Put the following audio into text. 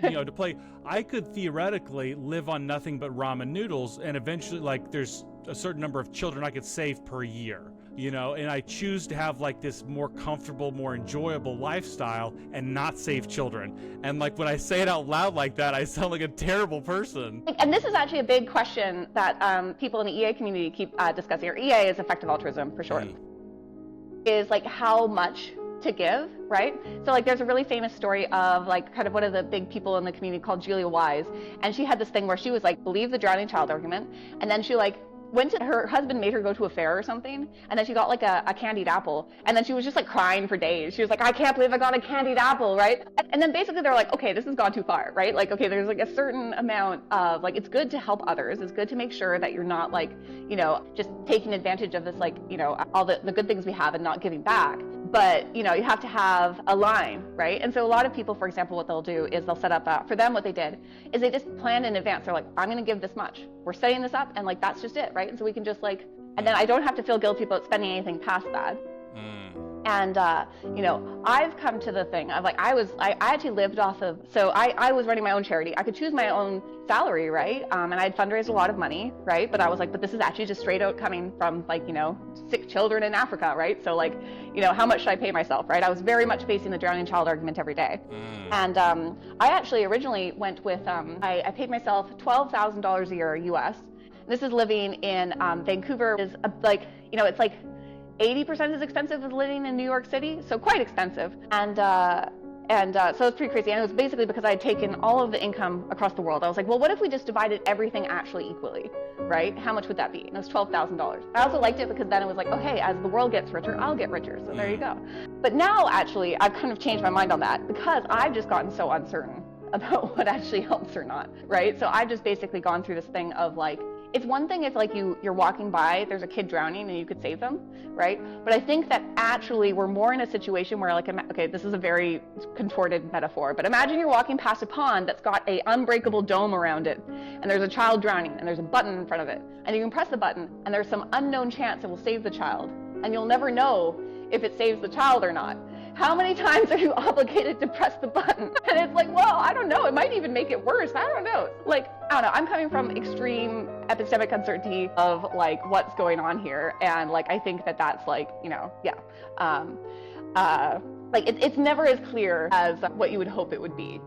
to play, I could theoretically live on nothing but ramen noodles, and eventually, like, there's a certain number of children I could save per year, and I choose to have like this more comfortable, more enjoyable lifestyle and not save children. And like when I say it out loud like that, I sound like a terrible person. And this is actually a big question that people in the EA community keep discussing, or EA is effective altruism for short, is like how much to give, right? So like there's a really famous story of like kind of one of the big people in the community called Julia Wise, and she had this thing where she was like, believe the drowning child argument, and then she like went to, her husband made her go to a fair or something, and then she got like a candied apple, and then she was just like crying for days. She was like, I can't believe I got a candied apple, right? And then basically they're like, okay, this has gone too far, right? Like, okay, there's like a certain amount of like, it's good to help others. It's good to make sure that you're not like, just taking advantage of this, like, all the good things we have and not giving back. But, you have to have a line, right? And so a lot of people, for example, what they'll do is they'll set up, for them, what they did is they just plan in advance. They're like, I'm going to give this much. We're setting this up, and like, that's just it, right? And so we can just like, and then I don't have to feel guilty about spending anything past that. And, I've come to the thing of like, I actually lived off of, so I was running my own charity. I could choose my own salary, right? And I'd fundraised a lot of money, right? But I was like, but this is actually just straight out coming from like, sick children in Africa, right? So like, how much should I pay myself, right? I was very much facing the drowning child argument every day. And I actually originally went with, I paid myself $12,000 a year US. This is living in Vancouver, is like, it's like 80% as expensive as living in New York City, so quite expensive. And so it's pretty crazy. And it was basically because I had taken all of the income across the world. I was like, well, what if we just divided everything actually equally, right? How much would that be? And it was $12,000. I also liked it because then it was like, oh, hey, as the world gets richer, I'll get richer. So there you go. But now, actually, I've kind of changed my mind on that because I've just gotten so uncertain about what actually helps or not, right? So I've just basically gone through this thing of like, it's one thing if like you're walking by, there's a kid drowning and you could save them, right? But I think that actually we're more in a situation where like, okay, this is a very contorted metaphor, but imagine you're walking past a pond that's got a unbreakable dome around it, and there's a child drowning, and there's a button in front of it, and you can press the button, and there's some unknown chance it will save the child, and you'll never know if it saves the child or not. How many times are you obligated to press the button? And it's like, well, I don't know. It might even make it worse. I don't know. Like, I don't know. I'm coming from extreme epistemic uncertainty of like what's going on here. And like, I think that that's like, like it's never as clear as what you would hope it would be,